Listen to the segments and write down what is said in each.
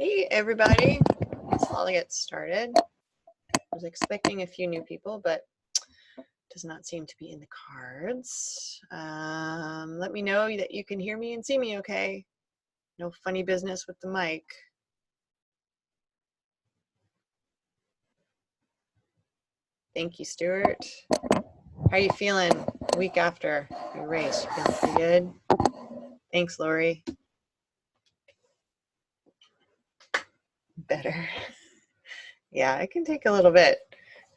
Hey everybody, I'll get started. I was expecting a few new people, but does not seem to be in the cards. Let me know that you can hear me and see me okay. No funny business with the mic. Thank you, Stuart. How are you feeling week after your race? You feeling pretty good? Thanks, Lori. Better. Yeah, it can take a little bit.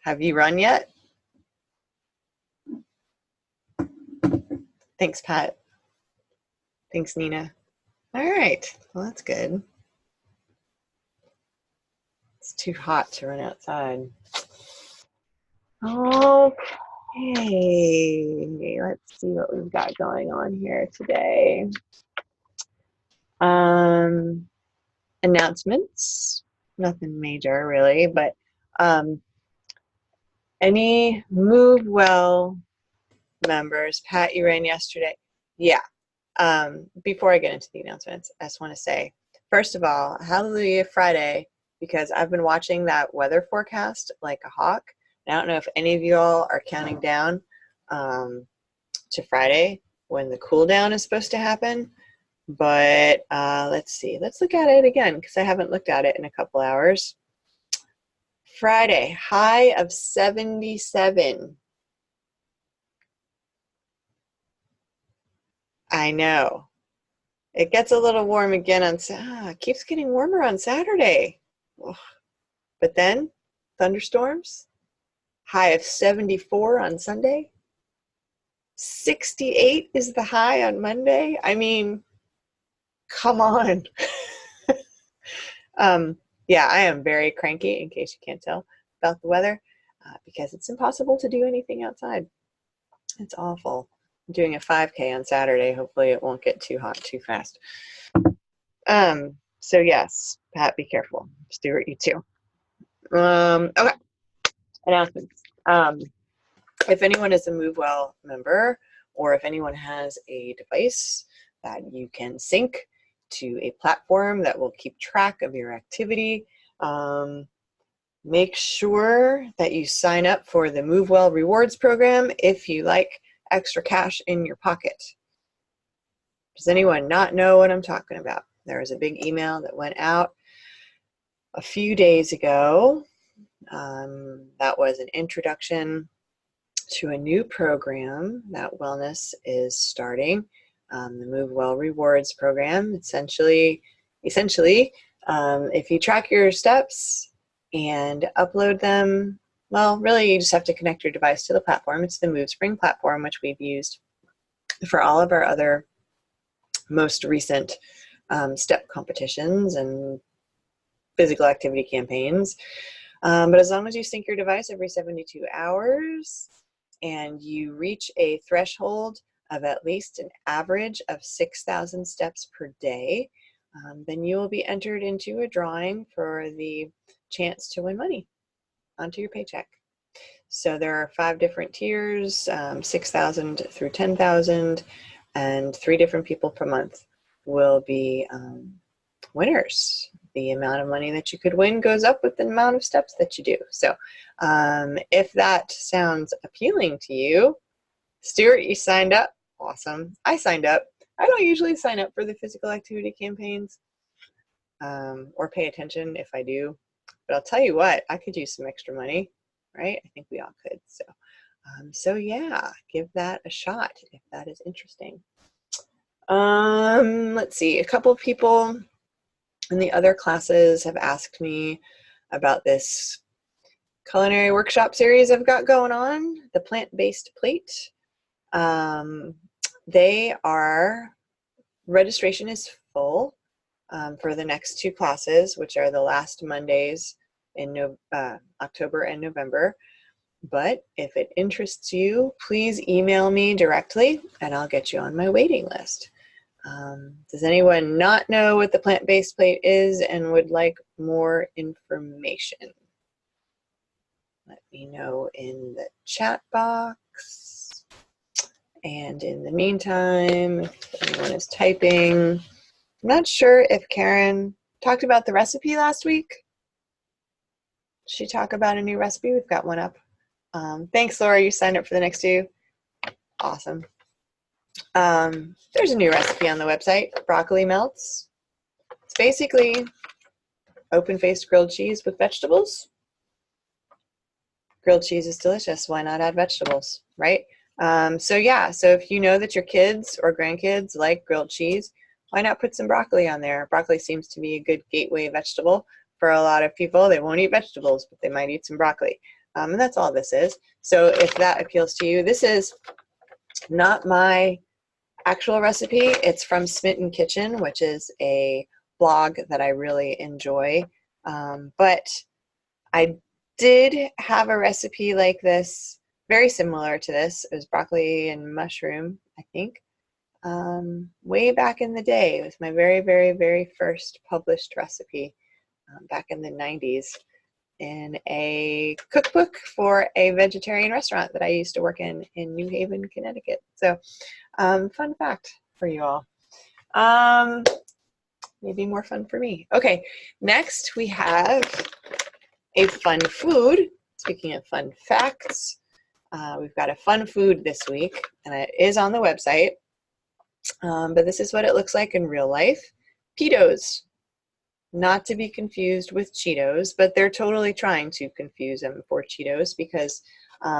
Have you run yet? Thanks, Pat. Thanks, Nina. All right, well, that's good. It's too hot to run outside. Okay, let's see what we've got going on here today. Announcements, nothing major really, but any Move Well members, Pat, you ran yesterday. Yeah. Before I get into the announcements, I just want to say, first of all, Hallelujah Friday, because I've been watching that weather forecast like a hawk. I don't know if any of you all are counting down to Friday when the cool down is supposed to happen, but let's see. Let's look at it again because I haven't looked at it in a couple hours. Friday, high of 77. I know. It gets a little warm again on it keeps getting warmer on Saturday. Ugh. But then thunderstorms, high of 74 on Sunday. 68 is the high on Monday. I mean, come on. Yeah, I am very cranky, in case you can't tell, about the weather because it's impossible to do anything outside. It's awful. I'm doing a 5K on Saturday. Hopefully it won't get too hot too fast. So yes, Pat, be careful. Stuart, you too. Okay. Announcements. If anyone is a MoveWell member, or if anyone has a device that you can sync to a platform that will keep track of your activity, make sure that you sign up for the MoveWell Rewards program if you like extra cash in your pocket. Does anyone not know what I'm talking about? There was a big email that went out a few days ago. That was an introduction to a new program that Wellness is starting, the Move Well Rewards program. Essentially, if you track your steps and upload them, well, really you just have to connect your device to the platform. It's the MoveSpring platform, which we've used for all of our other most recent step competitions and physical activity campaigns. But as long as you sync your device every 72 hours and you reach a threshold of at least an average of 6,000 steps per day, then you will be entered into a drawing for the chance to win money onto your paycheck. So there are 5 different tiers, 6,000 through 10,000, and 3 different people per month will be winners. The amount of money that you could win goes up with the amount of steps that you do. So if that sounds appealing to you, Stuart, you signed up. Awesome. I signed up. I don't usually sign up for the physical activity campaigns or pay attention if I do. But I'll tell you what, I could use some extra money, right? I think we all could. So yeah, give that a shot if that is interesting. Let's see. A couple of people in the other classes have asked me about this culinary workshop series I've got going on, the plant-based plate. Registration is full for the next 2 classes, which are the last Mondays in October and November. But if it interests you, please email me directly and I'll get you on my waiting list. Does anyone not know what the plant-based plate is and would like more information? Let me know in the chat box. And in the meantime, if anyone is typing, I'm not sure if Karen talked about the recipe last week. Did she talk about a new recipe? We've got one up. Thanks, Laura. You signed up for the next two. Awesome. There's a new recipe on the website, broccoli melts. It's basically open-faced grilled cheese with vegetables. Grilled cheese is delicious. Why not add vegetables, right? So if you know that your kids or grandkids like grilled cheese, why not put some broccoli on there? Broccoli seems to be a good gateway vegetable for a lot of people. They won't eat vegetables, but they might eat some broccoli. And that's all this is. So if that appeals to you, this is not my actual recipe. It's from Smitten Kitchen, which is a blog that I really enjoy. But I did have a recipe like this, very similar to this. It was broccoli and mushroom, I think, way back in the day. It was my very, very, very first published recipe back in the 90s in a cookbook for a vegetarian restaurant that I used to work in New Haven, Connecticut. So fun fact for you all. Maybe more fun for me. Okay, next we have a fun food. Speaking of fun facts, we've got a fun food this week, and it is on the website. But this is what it looks like in real life. Pitos. Not to be confused with Cheetos, but they're totally trying to confuse them for Cheetos because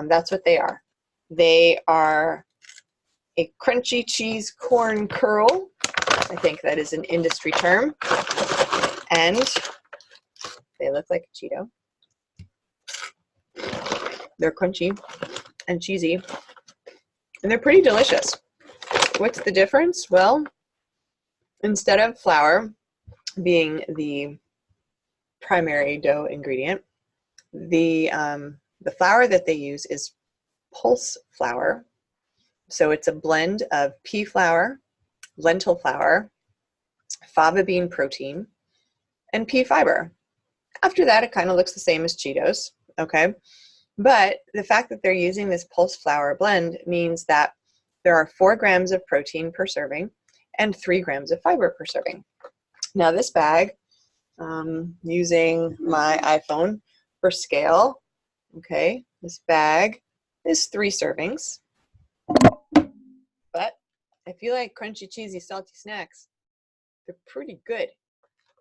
that's what they are. They are a crunchy cheese corn curl. I think that is an industry term. And they look like a Cheeto. They're crunchy and cheesy. And they're pretty delicious. What's the difference? Well, instead of flour being the primary dough ingredient, the flour that they use is pulse flour. So it's a blend of pea flour, lentil flour, fava bean protein, and pea fiber. After that, it kind of looks the same as Cheetos, okay? But the fact that they're using this pulse flour blend means that there are 4 grams of protein per serving and 3 grams of fiber per serving. Now this bag, using my iPhone for scale, okay, this bag is 3 servings. But if you like crunchy, cheesy, salty snacks, they're pretty good.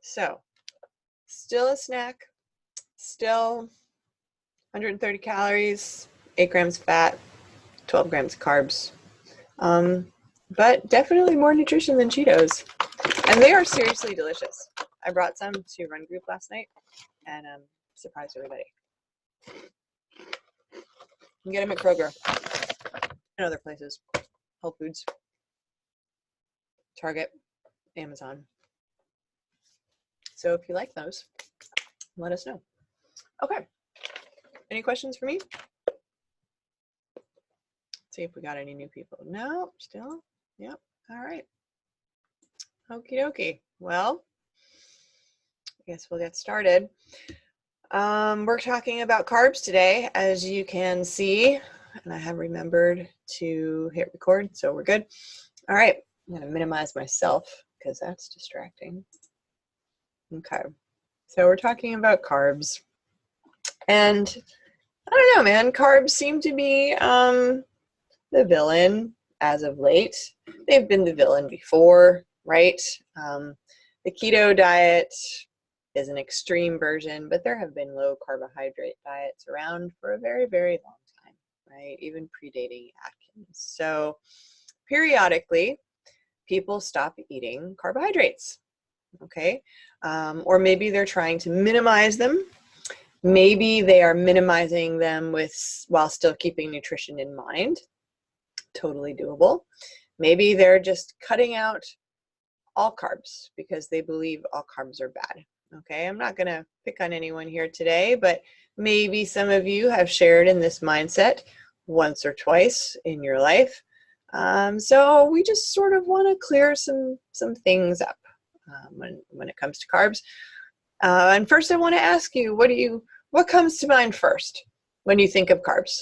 So, still a snack, still 130 calories, 8 grams of fat, 12 grams of carbs. But definitely more nutrition than Cheetos. And they are seriously delicious. I brought some to Run Group last night and surprised everybody. You can get them at Kroger and other places. Whole Foods, Target, Amazon. So if you like those, let us know. Okay. Any questions for me? Let's see if we got any new people. No, still? Yep. All right. Okie dokie. Well, I guess we'll get started. We're talking about carbs today, as you can see, and I have remembered to hit record, so we're good. All right, I'm gonna minimize myself because that's distracting. Okay, so we're talking about carbs, and I don't know, man, carbs seem to be the villain as of late. They've been the villain before, right? The keto diet is an extreme version, but there have been low carbohydrate diets around for a very, very long time, right? Even predating Atkins. So periodically, people stop eating carbohydrates, okay? Or maybe they're trying to minimize them. Maybe they are minimizing them while still keeping nutrition in mind. Totally doable. Maybe they're just cutting out all carbs because they believe all carbs are bad. Okay, I'm not going to pick on anyone here today, but maybe some of you have shared in this mindset once or twice in your life. So we just sort of want to clear some things up when it comes to carbs. And first, I want to ask you, what comes to mind first when you think of carbs?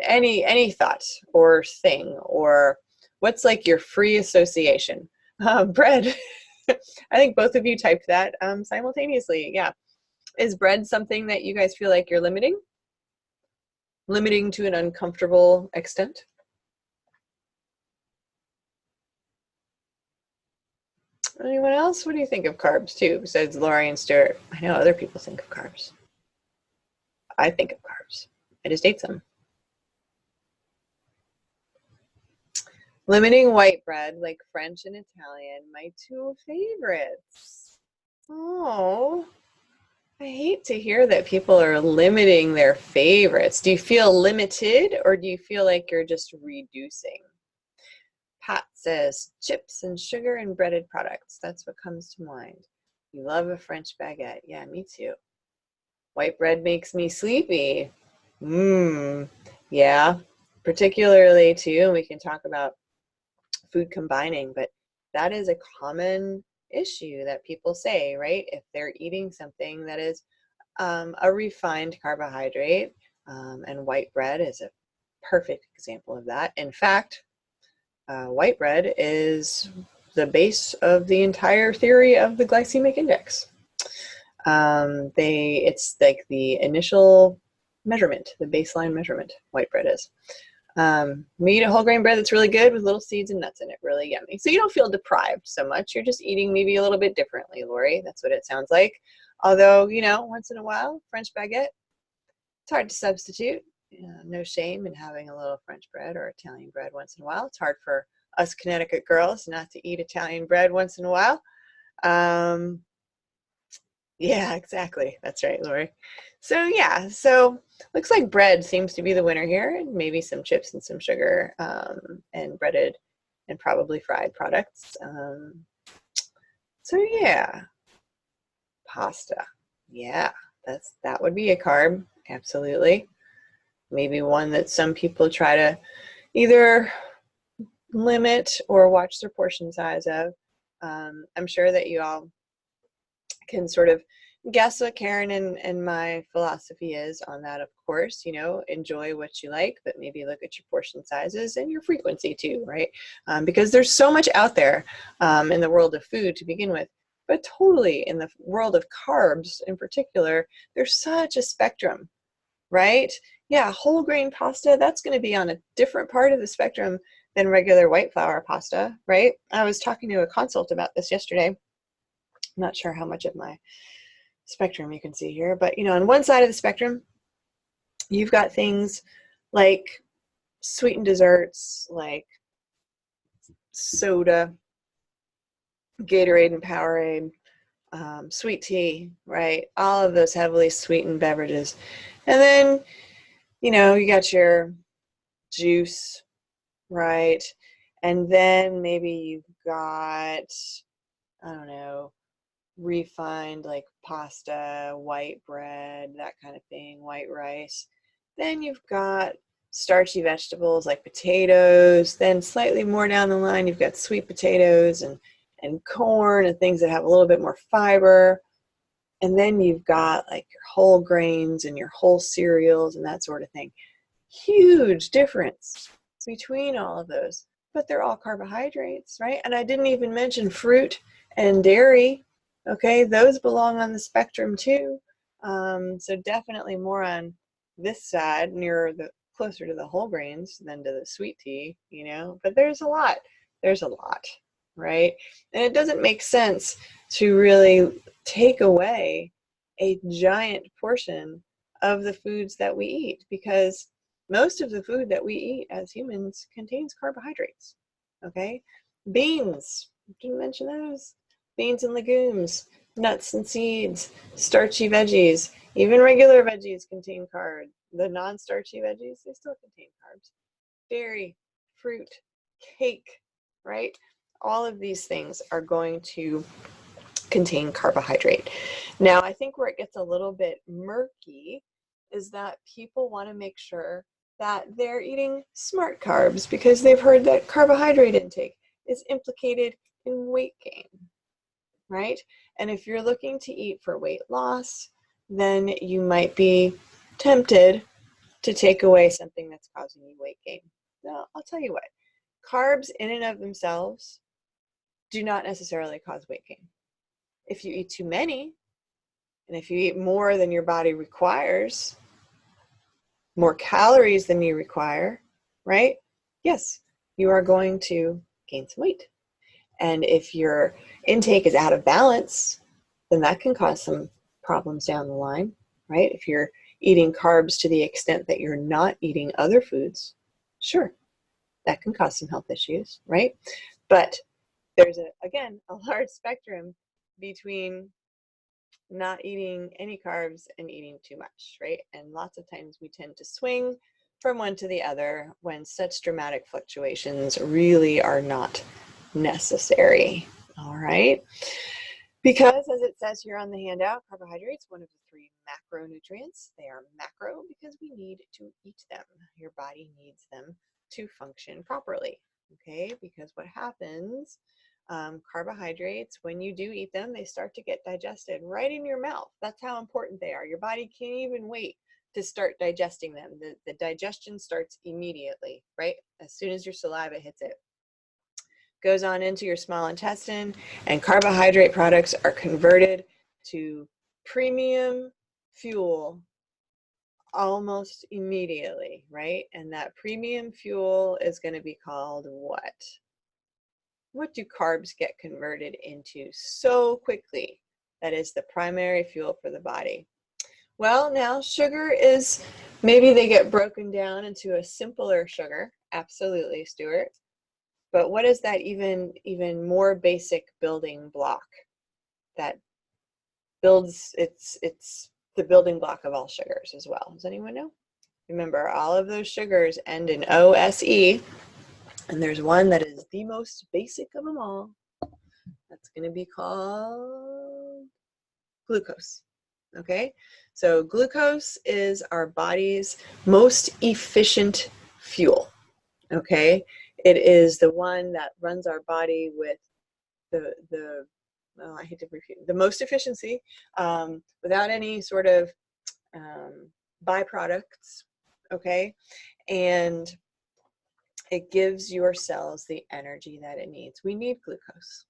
Any thoughts or thing, or what's like your free association? Bread. I think both of you typed that simultaneously. Yeah. Is bread something that you guys feel like you're limiting? Limiting to an uncomfortable extent? Anyone else? What do you think of carbs too, besides Lori and Stuart? I know other people think of carbs. I think of carbs. I just ate some. Limiting white bread, like French and Italian, my two favorites. Oh, I hate to hear that people are limiting their favorites. Do you feel limited or do you feel like you're just reducing? Pat says chips and sugar and breaded products. That's what comes to mind. You love a French baguette. Yeah, me too. White bread makes me sleepy. Mmm. Yeah, particularly too, and we can talk about food combining, but that is a common issue that people say, right? If they're eating something that is a refined carbohydrate, and white bread is a perfect example of that. In fact, white bread is the base of the entire theory of the glycemic index. It's like the initial measurement, the baseline measurement, white bread is. We eat a whole grain bread that's really good with little seeds and nuts in it, really yummy. So you don't feel deprived so much. You're just eating maybe a little bit differently, Lori. That's what it sounds like. Although, once in a while, French baguette, it's hard to substitute. No shame in having a little French bread or Italian bread once in a while. It's hard for us Connecticut girls not to eat Italian bread once in a while. Yeah, exactly. That's right, Lori. So yeah, looks like bread seems to be the winner here, and maybe some chips and some sugar, and breaded and probably fried products. So yeah, pasta. Yeah, that would be a carb, absolutely. Maybe one that some people try to either limit or watch their portion size of. I'm sure that you all can sort of guess what Karen and my philosophy is on that, of course. Enjoy what you like, but maybe look at your portion sizes and your frequency too, right? Because there's so much out there in the world of food to begin with, but totally in the world of carbs in particular, there's such a spectrum, right? Yeah, whole grain pasta, that's going to be on a different part of the spectrum than regular white flour pasta, right? I was talking to a consult about this yesterday. I'm not sure how much of my spectrum you can see here, but on one side of the spectrum, you've got things like sweetened desserts, like soda, Gatorade and Powerade, sweet tea, right? All of those heavily sweetened beverages. And then, you got your juice, right? And then maybe you've got, I don't know, refined like pasta, white bread, that kind of thing, white rice. Then you've got starchy vegetables like potatoes. Then slightly more down the line, you've got sweet potatoes and corn and things that have a little bit more fiber. And then you've got like your whole grains and your whole cereals and that sort of thing. Huge difference between all of those, but they're all carbohydrates, right? And I didn't even mention fruit and dairy. Okay, those belong on the spectrum too. So definitely more on this side, closer to the whole grains than to the sweet tea, but there's a lot, right? And it doesn't make sense to really take away a giant portion of the foods that we eat, because most of the food that we eat as humans contains carbohydrates. Okay, beans, didn't mention those. Beans and legumes, nuts and seeds, starchy veggies, even regular veggies contain carbs. The non-starchy veggies, they still contain carbs. Dairy, fruit, cake, right? All of these things are going to contain carbohydrate. Now, I think where it gets a little bit murky is that people want to make sure that they're eating smart carbs because they've heard that carbohydrate intake is implicated in weight gain, right? And if you're looking to eat for weight loss, then you might be tempted to take away something that's causing you weight gain. Now, I'll tell you what, carbs in and of themselves do not necessarily cause weight gain. If you eat too many, and if you eat more than your body requires, more calories than you require, right? Yes, you are going to gain some weight. And if your intake is out of balance, then that can cause some problems down the line, right? If you're eating carbs to the extent that you're not eating other foods, sure, that can cause some health issues, right? But there's, again, a large spectrum between not eating any carbs and eating too much, right? And lots of times we tend to swing from one to the other when such dramatic fluctuations really are not necessary, all right? Because as it says here on the handout, carbohydrates, one of the 3 macronutrients. They are macro because we need to eat them. Your body needs them to function properly, okay? Because what happens, carbohydrates, when you do eat them, they start to get digested right in your mouth. That's how important they are. Your body can't even wait to start digesting them. The digestion starts immediately, right? As soon as your saliva hits it. Goes on into your small intestine, and carbohydrate products are converted to premium fuel almost immediately, right? And that premium fuel is going to be called what? What do carbs get converted into so quickly? That is the primary fuel for the body. Well, now sugar is, maybe they get broken down into a simpler sugar. Absolutely, Stuart. But what is that even more basic building block that builds, it's the building block of all sugars as well? Does anyone know? Remember, all of those sugars end in OSE, and there's one that is the most basic of them all. That's going to be called glucose. Okay, so glucose is our body's most efficient fuel. Okay, it is the one that runs our body with the well, I hate to repeat, the most efficiency, without any sort of byproducts, okay? And it gives your cells the energy that it needs. We need glucose,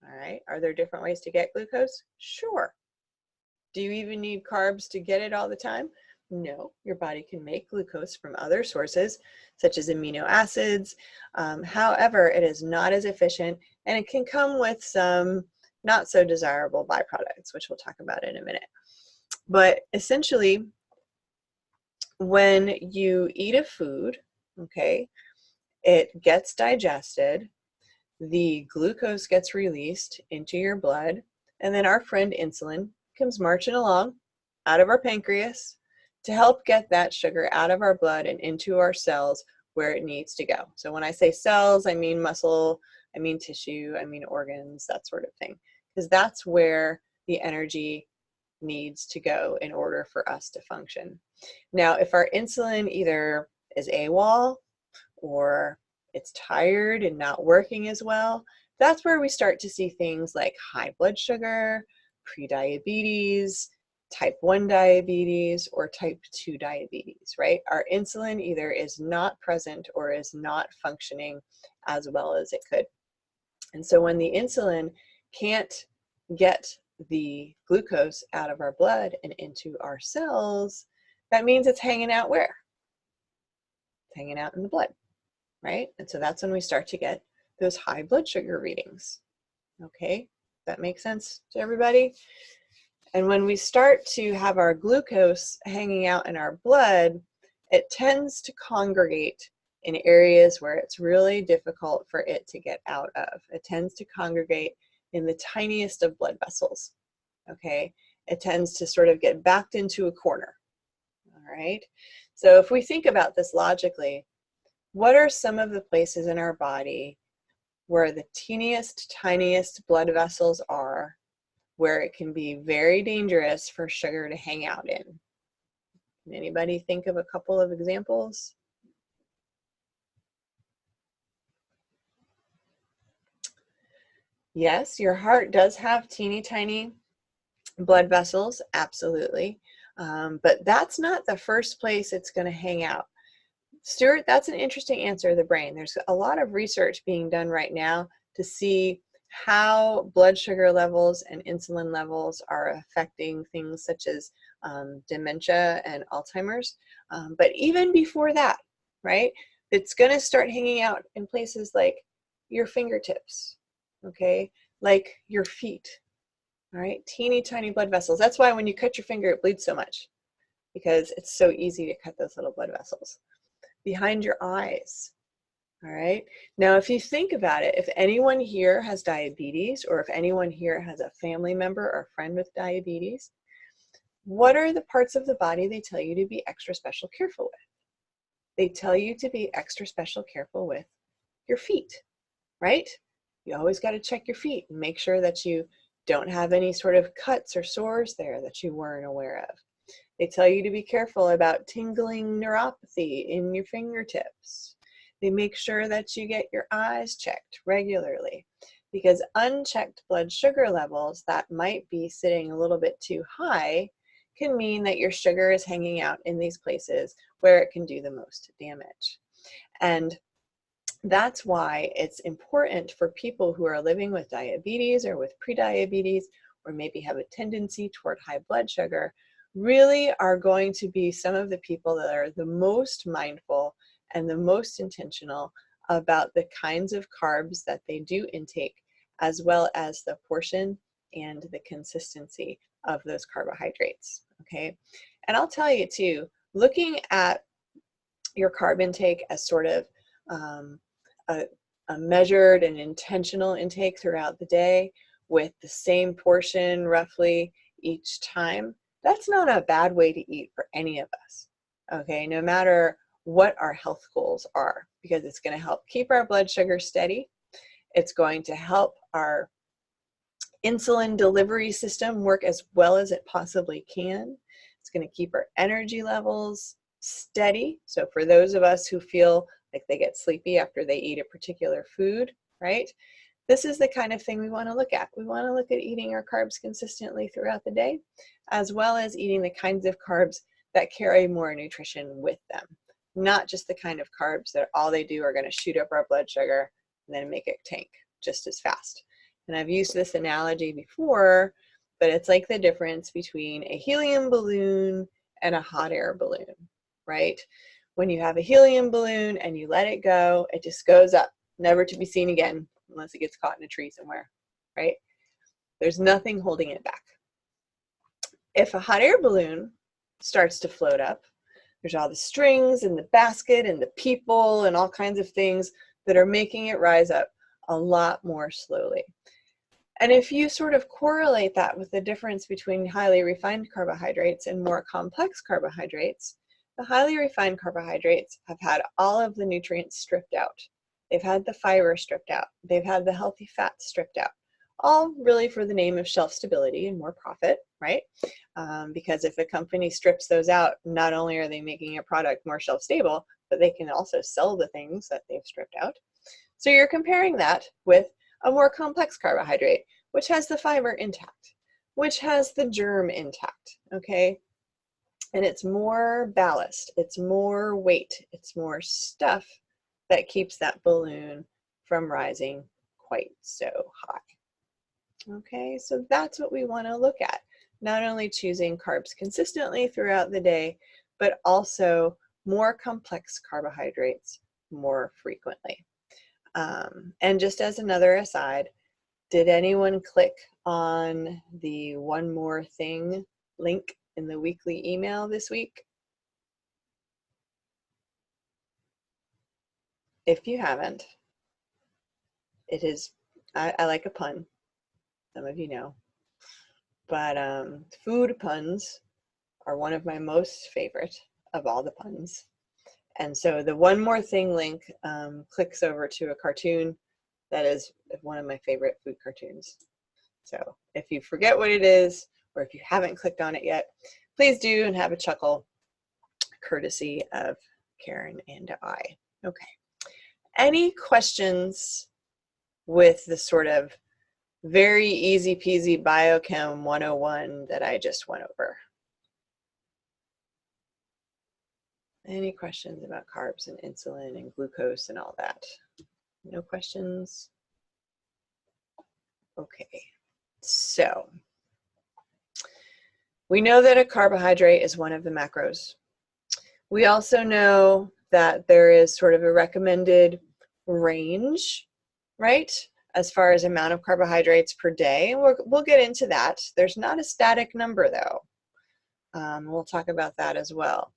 all right? Are there different ways to get glucose? Sure. Do you even need carbs to get it all the time? No, your body can make glucose from other sources, such as amino acids. However, it is not as efficient, and it can come with some not so desirable byproducts, which we'll talk about in a minute. But essentially, when you eat a food, okay, it gets digested, the glucose gets released into your blood, and then our friend insulin comes marching along out of our pancreas to help get that sugar out of our blood and into our cells where it needs to go. So when I say cells, I mean muscle, I mean tissue, I mean organs, that sort of thing, because that's where the energy needs to go in order for us to function. Now, if our insulin either is AWOL or it's tired and not working as well, that's where we start to see things like high blood sugar, prediabetes, type 1 diabetes, or type 2 diabetes, right? Our insulin either is not present or is not functioning as well as it could. And so when the insulin can't get the glucose out of our blood and into our cells, that means it's hanging out where? It's hanging out in the blood, right? And so that's when we start to get those high blood sugar readings. Okay, that makes sense to everybody? And when we start to have our glucose hanging out in our blood, it tends to congregate in areas where it's really difficult for it to get out of. It tends to congregate in the tiniest of blood vessels, okay? It tends to sort of get backed into a corner, all right? So if we think about this logically, what are some of the places in our body where the teeniest, tiniest blood vessels are, where it can be very dangerous for sugar to hang out in? Can anybody think of a couple of examples? Yes, your heart does have teeny tiny blood vessels, absolutely. But that's not the first place it's going to hang out. Stuart, that's an interesting answer, the brain. There's a lot of research being done right now to see how blood sugar levels and insulin levels are affecting things such as dementia and Alzheimer's. But even before that, right, it's going to start hanging out in places like your fingertips, okay, like your feet, all right, teeny tiny blood vessels. That's why when you cut your finger, it bleeds so much, because it's so easy to cut those little blood vessels. Behind your eyes, all right. Now, if you think about it, if anyone here has diabetes, or if anyone here has a family member or friend with diabetes, what are the parts of the body they tell you to be extra special careful with? They tell you to be extra special careful with your feet, right? You always got to check your feet and make sure that you don't have any sort of cuts or sores there that you weren't aware of. They tell you to be careful about tingling neuropathy in your fingertips. They make sure that you get your eyes checked regularly, because unchecked blood sugar levels that might be sitting a little bit too high can mean that your sugar is hanging out in these places where it can do the most damage. And that's why it's important for people who are living with diabetes or with prediabetes, or maybe have a tendency toward high blood sugar, really are going to be some of the people that are the most mindful and the most intentional about the kinds of carbs that they do intake, as well as the portion and the consistency of those carbohydrates, okay? And I'll tell you too, looking at your carb intake as sort of a, a measured and intentional intake throughout the day with the same portion roughly each time, that's not a bad way to eat for any of us, okay, no matter what our health goals are, because it's going to help keep our blood sugar steady. It's going to help our insulin delivery system work as well as it possibly can. It's going to keep our energy levels steady. So for those of us who feel like they get sleepy after they eat a particular food, right? This is the kind of thing we want to look at. We want to look at eating our carbs consistently throughout the day, as well as eating the kinds of carbs that carry more nutrition with them, not just the kind of carbs that all they do are going to shoot up our blood sugar and then make it tank just as fast. And I've used this analogy before, but it's like the difference between a helium balloon and a hot air balloon, right? When you have a helium balloon and you let it go, it just goes up, never to be seen again, unless it gets caught in a tree somewhere, right? There's nothing holding it back. If a hot air balloon starts to float up, there's all the strings and the basket and the people and all kinds of things that are making it rise up a lot more slowly. And if you sort of correlate that with the difference between highly refined carbohydrates and more complex carbohydrates, the highly refined carbohydrates have had all of the nutrients stripped out. They've had the fiber stripped out. They've had the healthy fats stripped out, all really for the name of shelf stability and more profit, right? Because if a company strips those out, not only are they making a product more shelf stable, but they can also sell the things that they've stripped out. So you're comparing that with a more complex carbohydrate, which has the fiber intact, which has the germ intact, okay? And it's more ballast, it's more weight, it's more stuff that keeps that balloon from rising quite so high. Okay, so that's what we want to look at. Not only choosing carbs consistently throughout the day, but also more complex carbohydrates more frequently. And just as another aside, did anyone click on the One More Thing link in the weekly email this week? If you haven't, it is, I like a pun, some of you know, but food puns are one of my most favorite of all the puns. And so the One More Thing link clicks over to a cartoon that is one of my favorite food cartoons. So if you forget what it is, or if you haven't clicked on it yet, please do and have a chuckle, courtesy of Karen and I. Okay. Any questions with the sort of very easy peasy biochem 101 that I just went over? Any questions about carbs and insulin and glucose and all that? No questions? Okay, so we know that a carbohydrate is one of the macros. We also know that there is sort of a recommended range, right, as far as amount of carbohydrates per day. We'll get into that. There's not a static number, though. We'll talk about that as well.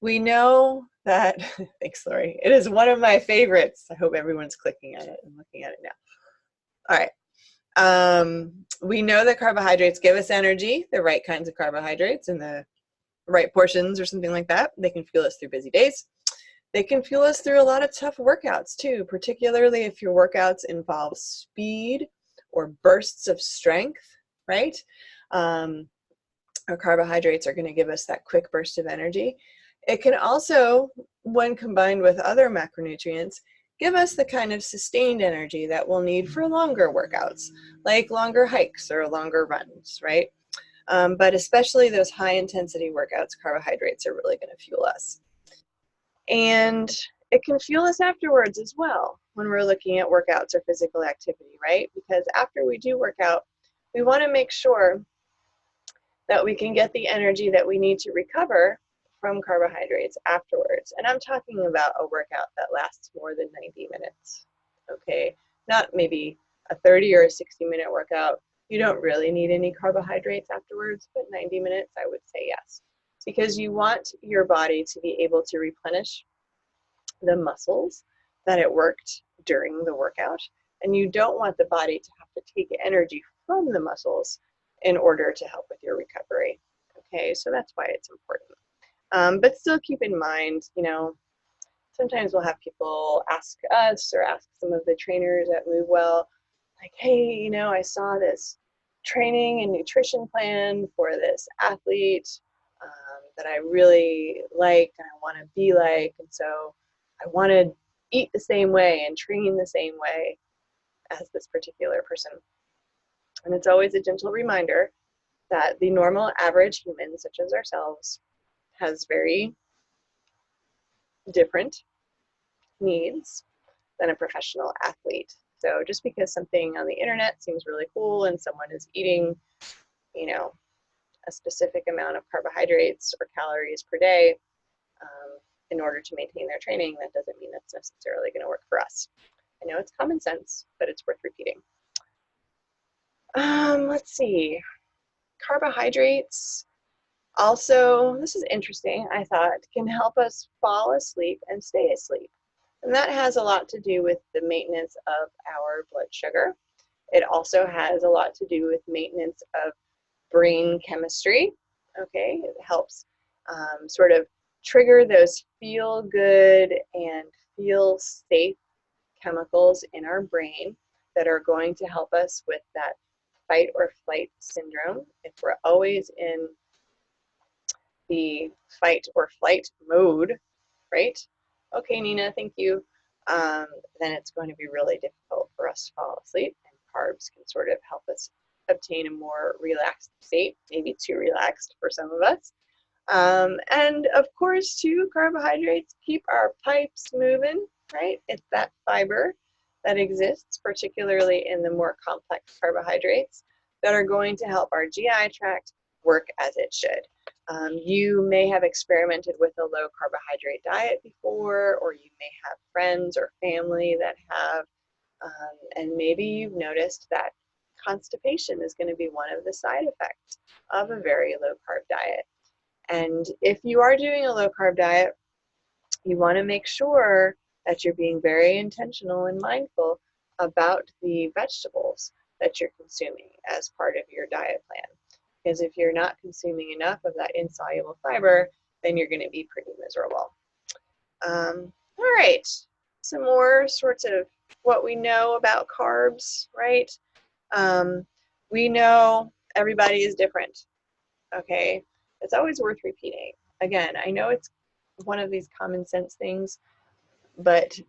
We know that, thanks, Lori. It is one of my favorites. I hope everyone's clicking on it and looking at it now. All right. We know that carbohydrates give us energy, the right kinds of carbohydrates in the right portions or something like that. They can fuel us through busy days. They can fuel us through a lot of tough workouts too, particularly if your workouts involve speed or bursts of strength, right? Our carbohydrates are going to give us that quick burst of energy. It can also, when combined with other macronutrients, give us the kind of sustained energy that we'll need for longer workouts, like longer hikes or longer runs, right? But especially those high intensity workouts, carbohydrates are really going to fuel us. And it can fuel us afterwards as well when we're looking at workouts or physical activity, right? Because after we do work out, we want to make sure that we can get the energy that we need to recover from carbohydrates afterwards. And I'm talking about a workout that lasts more than 90 minutes, okay? Not maybe a 30 or a 60-minute workout. You don't really need any carbohydrates afterwards, but 90 minutes, I would say yes. Because you want your body to be able to replenish the muscles that it worked during the workout. And you don't want the body to have to take energy from the muscles in order to help with your recovery. Okay, so that's why it's important. But still keep in mind, you know, sometimes we'll have people ask us or ask some of the trainers at Move Well, like, hey, you know, I saw this training and nutrition plan for this athlete that I really like and I want to be like, and so I want to eat the same way and train the same way as this particular person. And it's always a gentle reminder that the normal average human, such as ourselves, has very different needs than a professional athlete. So just because something on the internet seems really cool and someone is eating, you know, a specific amount of carbohydrates or calories per day in order to maintain their training, that doesn't mean that's necessarily going to work for us. I know it's common sense, but it's worth repeating. Let's see. Carbohydrates also, this is interesting, I thought, can help us fall asleep and stay asleep. And that has a lot to do with the maintenance of our blood sugar. It also has a lot to do with maintenance of brain chemistry. Okay, it helps sort of trigger those feel good and feel safe chemicals in our brain that are going to help us with that fight or flight syndrome. If we're always in the fight or flight mode, right? Okay, Nina, thank you. Then it's going to be really difficult for us to fall asleep, and carbs can sort of help us obtain a more relaxed state, maybe too relaxed for some of us. And of course, too, carbohydrates keep our pipes moving, right? It's that fiber that exists, particularly in the more complex carbohydrates, that are going to help our GI tract work as it should. You may have experimented with a low carbohydrate diet before, or you may have friends or family that have, and maybe you've noticed that constipation is going to be one of the side effects of a very low carb diet. And if you are doing a low carb diet, you want to make sure that you're being very intentional and mindful about the vegetables that you're consuming as part of your diet plan. Because if you're not consuming enough of that insoluble fiber, then you're going to be pretty miserable. All right, some more sorts of what we know about carbs, right? We know everybody is different, okay? It's always worth repeating. Again, I know it's one of these common sense things, but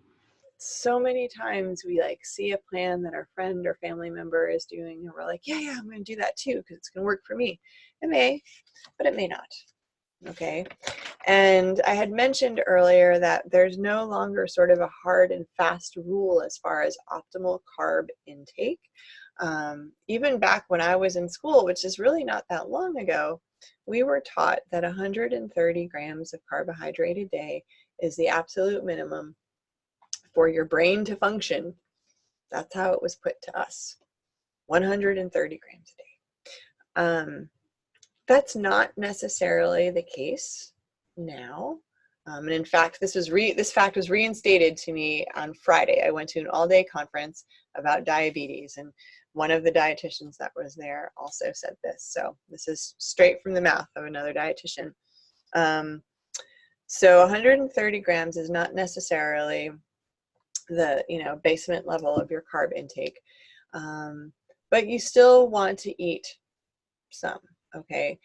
so many times we like see a plan that our friend or family member is doing and we're like, yeah, I'm going to do that too because it's going to work for me. It may, but it may not. Okay. And I had mentioned earlier that there's no longer sort of a hard and fast rule as far as optimal carb intake. Even back when I was in school, which is really not that long ago, we were taught that 130 grams of carbohydrate a day is the absolute minimum for your brain to function. That's how it was put to us, 130 grams a day. That's not necessarily the case now. And in fact, this fact was reinstated to me on Friday. I went to an all-day conference about diabetes, and one of the dietitians that was there also said this. So this is straight from the mouth of another dietitian. So 130 grams is not necessarily the basement level of your carb intake, but you still want to eat some. Okay,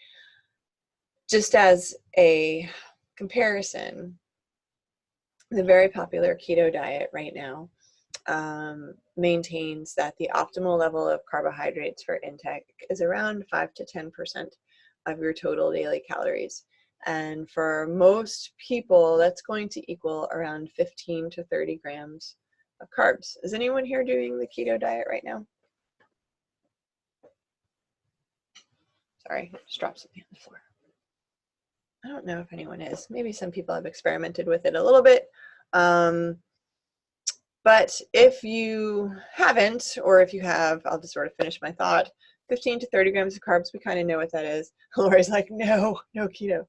just as a comparison, the very popular keto diet right now maintains that the optimal level of carbohydrates for intake is around 5 to 10% of your total daily calories. And for most people, that's going to equal around 15 to 30 grams of carbs. Is anyone here doing the keto diet right now? Sorry, I just dropped something on the floor. I don't know if anyone is. Maybe some people have experimented with it a little bit. But if you haven't, or if you have, I'll just sort of finish my thought. 15 to 30 grams of carbs, we kind of know what that is. Lori's like, no keto.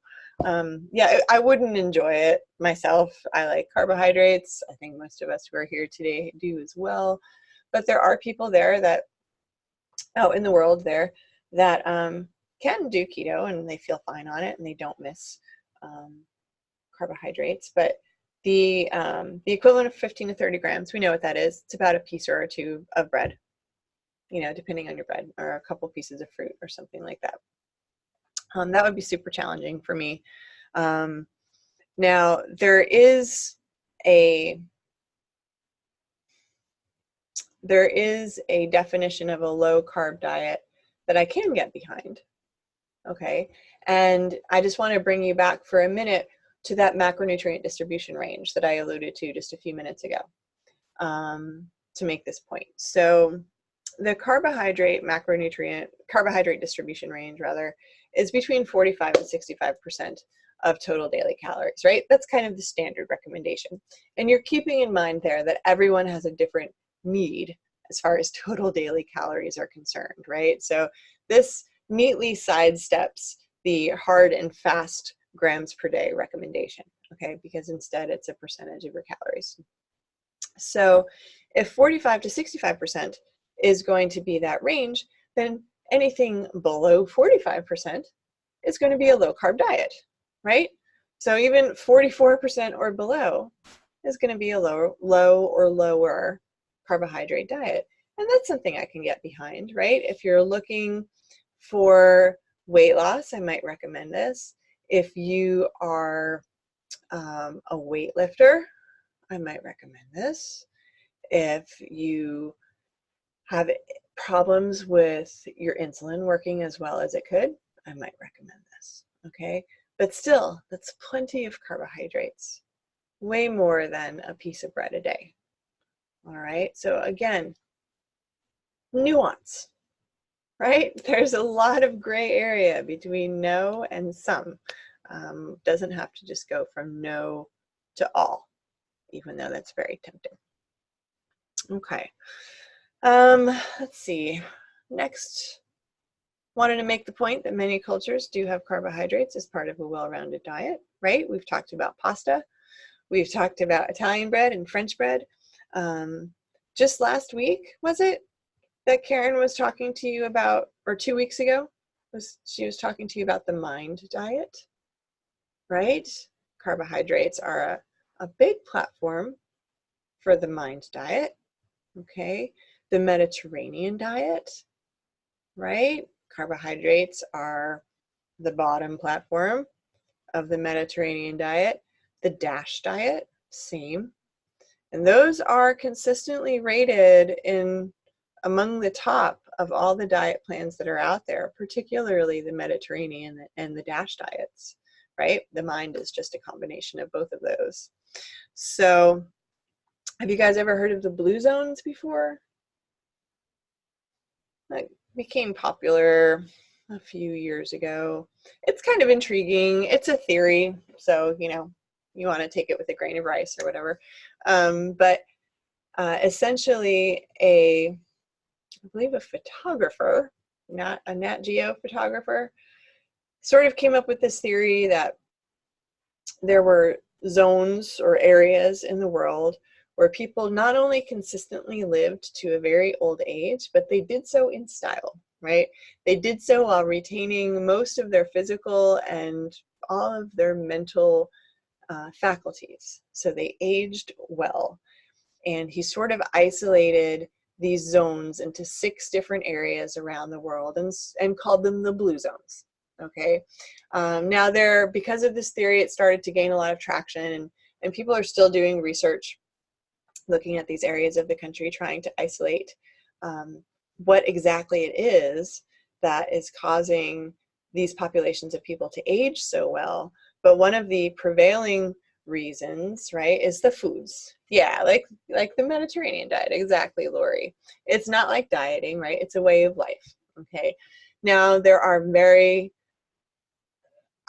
Yeah, I wouldn't enjoy it myself. I like carbohydrates. I think most of us who are here today do as well. But there are people there that, out in the world there, that can do keto and they feel fine on it and they don't miss carbohydrates. But the equivalent of 15 to 30 grams, we know what that is. It's about a piece or two of bread, depending on your bread, or a couple pieces of fruit or something like that. That would be super challenging for me. Now, there is a definition of a low carb diet that I can get behind. Okay, and I just want to bring you back for a minute to that macronutrient distribution range that I alluded to just a few minutes ago, to make this point. So the carbohydrate distribution range is between 45 and 65% of total daily calories, right? That's kind of the standard recommendation. And you're keeping in mind there that everyone has a different need as far as total daily calories are concerned, right? So this neatly sidesteps the hard and fast grams per day recommendation, okay? Because instead it's a percentage of your calories. So if 45 to 65% is going to be that range, then anything below 45% is going to be a low carb diet, right? So even 44% or below is going to be a low or lower carbohydrate diet. And that's something I can get behind, right? If you're looking for weight loss, I might recommend this. If you are a weightlifter, I might recommend this. If you have problems with your insulin working as well as it could, I might recommend this, okay? But still, that's plenty of carbohydrates, way more than a piece of bread a day, all right? So again, nuance, right? There's a lot of gray area between no and some. Doesn't have to just go from no to all, even though that's very tempting. Okay, let's see. Next, wanted to make the point that many cultures do have carbohydrates as part of a well-rounded diet, right? We've talked about pasta. We've talked about Italian bread and French bread. Just last week, was it, that Karen was talking to you about, or 2 weeks ago, she was talking to you about the MIND diet, right? Carbohydrates are a big platform for the MIND diet, okay? The Mediterranean diet, right? Carbohydrates are the bottom platform of the Mediterranean diet. The DASH diet, same. And those are consistently rated in among the top of all the diet plans that are out there, particularly the Mediterranean and the DASH diets, right? The MIND is just a combination of both of those. So have you guys ever heard of the blue zones before? that became popular a few years ago. It's kind of intriguing. It's a theory, so you want to take it with a grain of rice or whatever. But essentially, I believe a photographer, not a Nat Geo photographer, sort of came up with this theory that there were zones or areas in the world where people not only consistently lived to a very old age, but they did so in style, right? They did so while retaining most of their physical and all of their mental faculties. So they aged well. And he sort of isolated these zones into 6 different areas around the world and called them the blue zones. Okay. Now because of this theory, it started to gain a lot of traction, and people are still doing research looking at these areas of the country, trying to isolate what exactly it is that is causing these populations of people to age so well. But one of the prevailing reasons, right, is the foods. Yeah, like the Mediterranean diet. Exactly, Lori. It's not like dieting, right? It's a way of life. Okay. Now,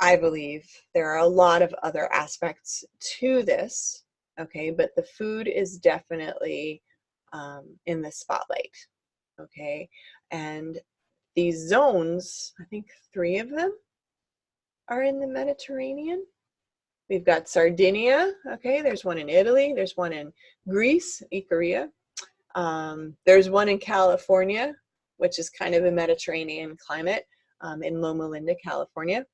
I believe there are a lot of other aspects to this, okay, but the food is definitely in the spotlight, okay? And these zones, I think 3 of them are in the Mediterranean. We've got Sardinia, okay, there's one in Italy, there's one in Greece, Icaria. There's one in California, which is kind of a Mediterranean climate, in Loma Linda, California.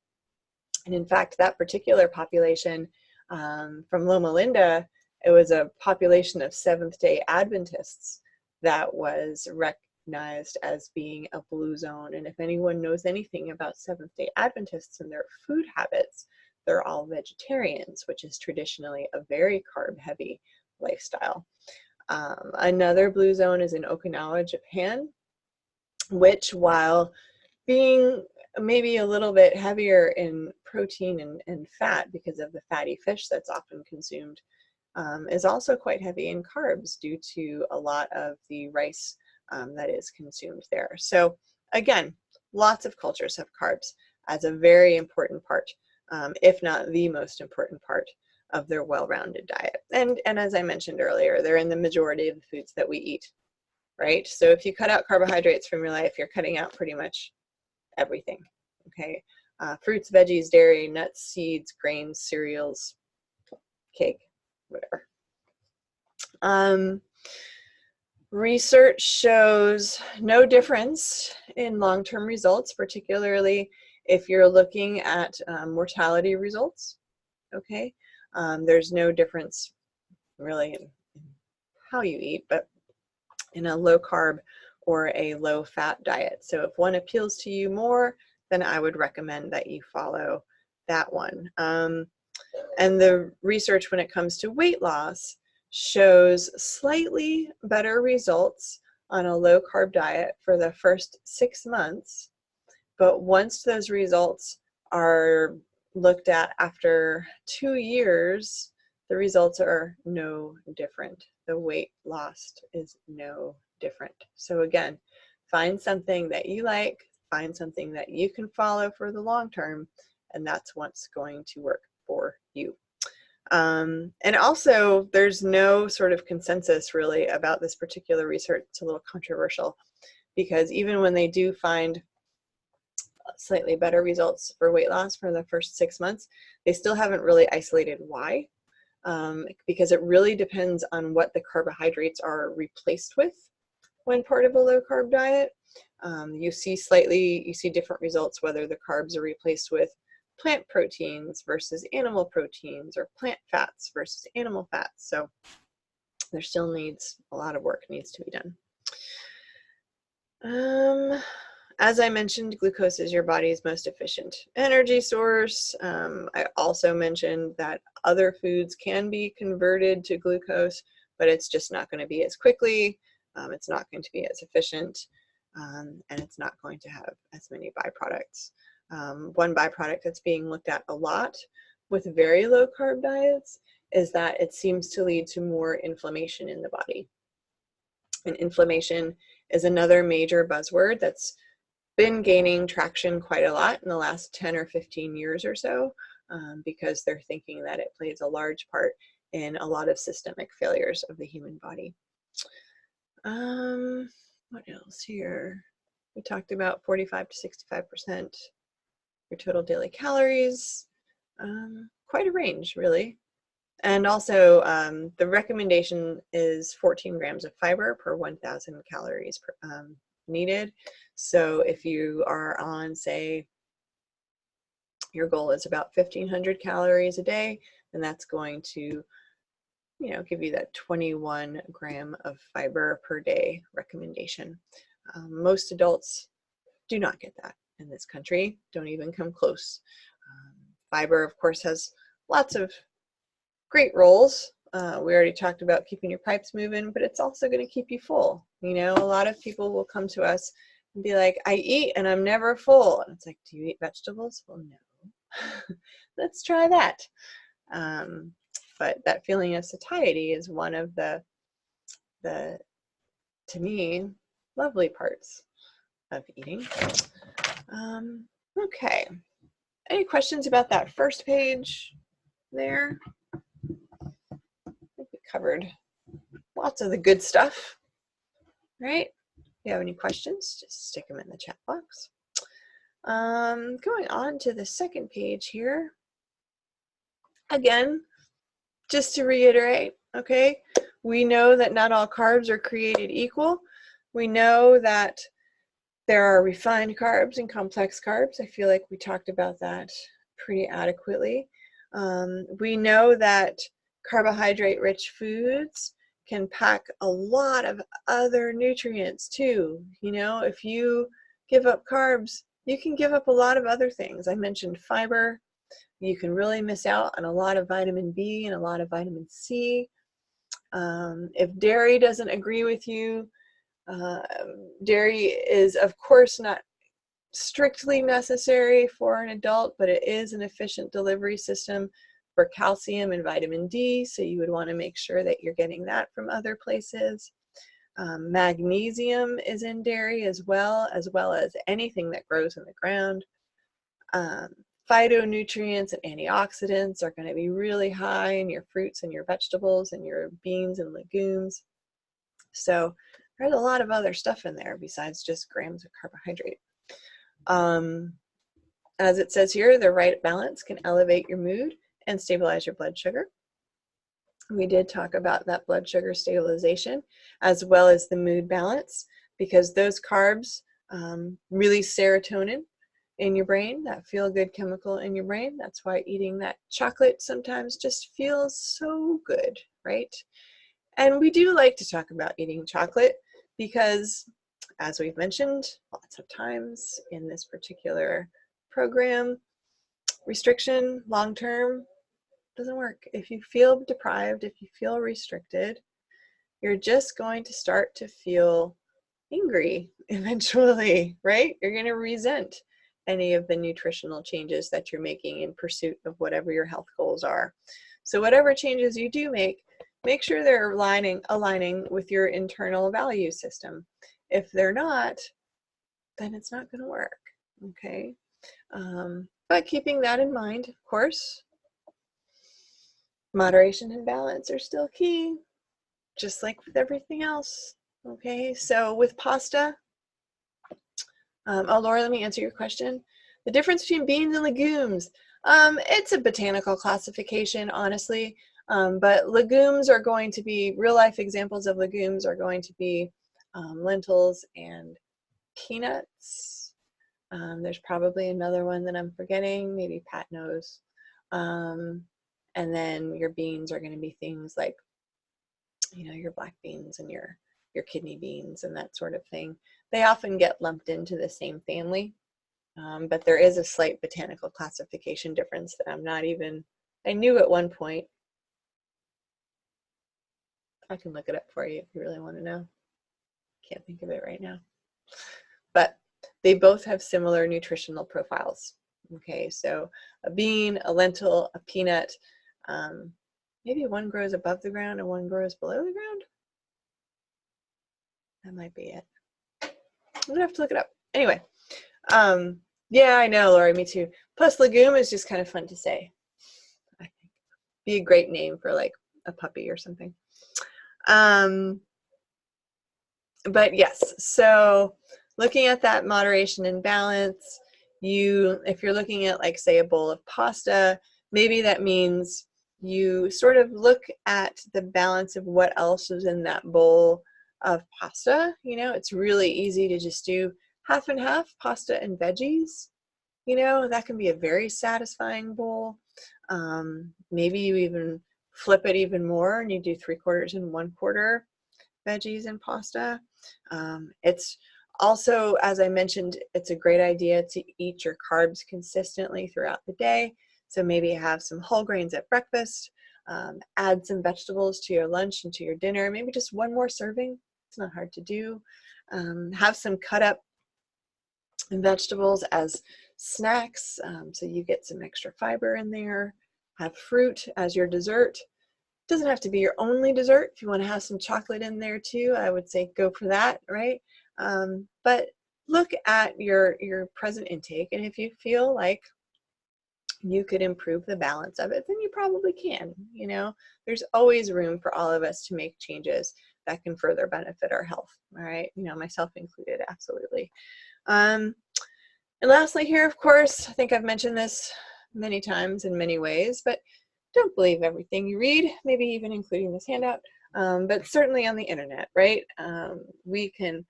And in fact, that particular population from Loma Linda, it was a population of Seventh-day Adventists that was recognized as being a blue zone. And if anyone knows anything about Seventh-day Adventists and their food habits, they're all vegetarians, which is traditionally a very carb-heavy lifestyle. Another blue zone is in Okinawa, Japan, which, while being maybe a little bit heavier in protein and fat because of the fatty fish that's often consumed, is also quite heavy in carbs due to a lot of the rice that is consumed there. So again, lots of cultures have carbs as a very important part, if not the most important part of their well-rounded diet. And as I mentioned earlier, they're in the majority of the foods that we eat, right? So if you cut out carbohydrates from your life, you're cutting out pretty much everything, okay? Fruits, veggies, dairy, nuts, seeds, grains, cereals, cake, whatever. Research shows no difference in long-term results, particularly if you're looking at mortality results, okay? There's no difference really in how you eat, but in a low-carb or a low-fat diet. So if one appeals to you more, then I would recommend that you follow that one. And the research when it comes to weight loss shows slightly better results on a low-carb diet for the first 6 months, but once those results are looked at after 2 years, the results are no different. The weight lost is no different. So again, find something that you like, find something that you can follow for the long term, and that's what's going to work for you. And also, there's no sort of consensus really about this particular research. It's a little controversial because even when they do find slightly better results for weight loss for the first 6 months, they still haven't really isolated why, because it really depends on what the carbohydrates are replaced with when part of a low carb diet. You see different results whether the carbs are replaced with plant proteins versus animal proteins, or plant fats versus animal fats. So there still needs a lot of work needs to be done. As I mentioned, glucose is your body's most efficient energy source. I also mentioned that other foods can be converted to glucose, but it's just not going to be as quickly. It's not going to be as efficient, and it's not going to have as many byproducts. One byproduct that's being looked at a lot with very low carb diets is that it seems to lead to more inflammation in the body. And inflammation is another major buzzword that's been gaining traction quite a lot in the last 10 or 15 years or so, because they're thinking that it plays a large part in a lot of systemic failures of the human body. What else here? We talked about 45 to 65% your total daily calories. Quite a range, really. And also, the recommendation is 14 grams of fiber per 1,000 calories needed. So if you are on, say, your goal is about 1,500 calories a day, then that's going to, give you that 21 gram of fiber per day recommendation. Most adults do not get that in this country, don't even come close. Fiber, of course, has lots of great roles. We already talked about keeping your pipes moving, but it's also going to keep you full. A lot of people will come to us and be like, I eat and I'm never full. And it's like, do you eat vegetables? Well, no. Let's try that. But that feeling of satiety is one of the, to me, lovely parts of eating. Okay. Any questions about that first page there? I think we covered lots of the good stuff, right? If you have any questions, just stick them in the chat box. Going on to the second page here. Again, just to reiterate, okay, we know that not all carbs are created equal. We know that there are refined carbs and complex carbs. I feel like we talked about that pretty adequately. We know that carbohydrate-rich foods can pack a lot of other nutrients too. If you give up carbs, you can give up a lot of other things. I mentioned fiber. You can really miss out on a lot of vitamin B and a lot of vitamin C. If dairy doesn't agree with you, dairy is, of course, not strictly necessary for an adult, but it is an efficient delivery system for calcium and vitamin D, so you would want to make sure that you're getting that from other places. Magnesium is in dairy as well as anything that grows in the ground. Phytonutrients and antioxidants are going to be really high in your fruits and your vegetables and your beans and legumes. So there's a lot of other stuff in there besides just grams of carbohydrate. As it says here, the right balance can elevate your mood and stabilize your blood sugar. We did talk about that blood sugar stabilization as well as the mood balance, because those carbs release serotonin in your brain, that feel-good chemical in your brain. That's why eating that chocolate sometimes just feels so good, right? And we do like to talk about eating chocolate because, as we've mentioned lots of times in this particular program, restriction long-term doesn't work. If you feel deprived, if you feel restricted, you're just going to start to feel angry eventually, right? You're going to resent any of the nutritional changes that you're making in pursuit of whatever your health goals are. So whatever changes you do make sure they're aligning with your internal value system. If they're not, then it's not going to work, okay? But keeping that in mind, of course, moderation and balance are still key, just like with everything else, okay? So with pasta, oh, Laura, let me answer your question. The difference between beans and legumes. It's a botanical classification, honestly, but legumes are going to be, real life examples of legumes are going to be lentils and peanuts. There's probably another one that I'm forgetting, maybe Pat knows. And then your beans are going to be things like, your black beans and your kidney beans and that sort of thing. They often get lumped into the same family, but there is a slight botanical classification difference that I knew at one point. I can look it up for you if you really want to know. Can't think of it right now. But they both have similar nutritional profiles. Okay, so a bean, a lentil, a peanut, maybe one grows above the ground and one grows below the ground. That might be it. I'm gonna have to look it up. Anyway, yeah, I know, Lori, me too. Plus, legume is just kind of fun to say. I think be a great name for like a puppy or something. But yes, so looking at that moderation and balance, if you're looking at like say a bowl of pasta, maybe that means you sort of look at the balance of what else is in that bowl of pasta. You know, it's really easy to just do half and half pasta and veggies. You know, that can be a very satisfying bowl. Maybe you even flip it even more and you do 3/4 and 1/4 veggies and pasta. It's also, as I mentioned, it's a great idea to eat your carbs consistently throughout the day. So maybe have some whole grains at breakfast, add some vegetables to your lunch and to your dinner, maybe just one more serving. It's not hard to do. Have some cut up vegetables as snacks, so you get some extra fiber in there. Have fruit as your dessert. Doesn't have to be your only dessert. If you want to have some chocolate in there too, I would say go for that, right? But look at your present intake, and if you feel like you could improve the balance of it, then you probably can. You know, there's always room for all of us to make changes that can further benefit our health. All right, you know, myself included, absolutely. And lastly here, of course, I think I've mentioned this many times in many ways, but don't believe everything you read, maybe even including this handout, but certainly on the internet, right? We can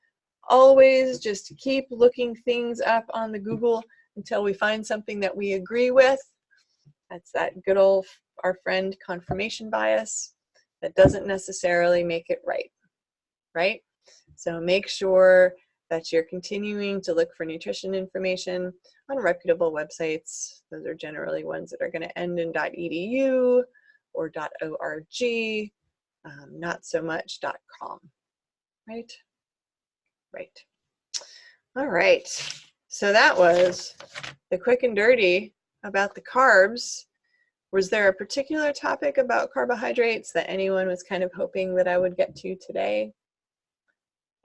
always just keep looking things up on the Google until we find something that we agree with. That's that good old, our friend, confirmation bias. That doesn't necessarily make it right, right? So make sure that you're continuing to look for nutrition information on reputable websites. Those are generally ones that are going to end in .edu or .org, not so much .com, right? Right. All right. So that was the quick and dirty about the carbs. Was there a particular topic about carbohydrates that anyone was kind of hoping that I would get to today?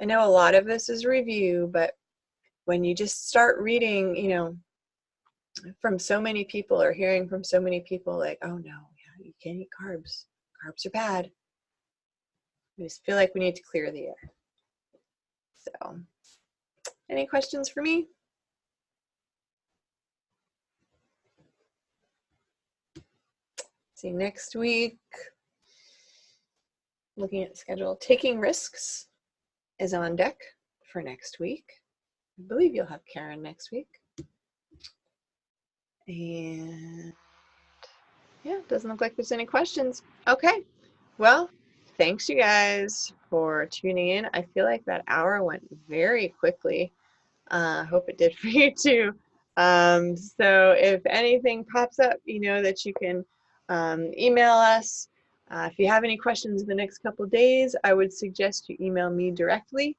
I know a lot of this is review, but when you just start reading, you know, from so many people or hearing from so many people like, oh no, yeah, you can't eat carbs. Carbs are bad. I just feel like we need to clear the air. So, any questions for me? See, next week, looking at the schedule, taking risks is on deck for next week. I believe you'll have Karen next week. And yeah, doesn't look like there's any questions. Okay, well, thanks you guys for tuning in. I feel like that hour went very quickly. Hope it did for you too. So if anything pops up, you know that you can email us. If you have any questions in the next couple of days, I would suggest you email me directly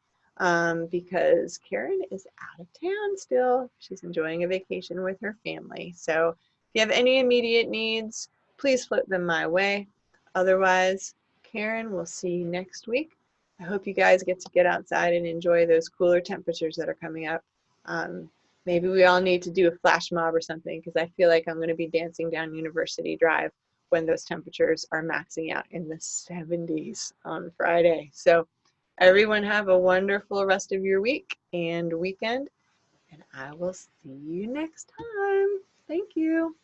because Karen is out of town still. She's enjoying a vacation with her family. So if you have any immediate needs, please flip them my way. Otherwise, Karen, we'll see you next week. I hope you guys get to get outside and enjoy those cooler temperatures that are coming up. Maybe we all need to do a flash mob or something because I feel like I'm going to be dancing down University Drive when those temperatures are maxing out in the 70s on Friday. So everyone have a wonderful rest of your week and weekend, and I will see you next time. Thank you.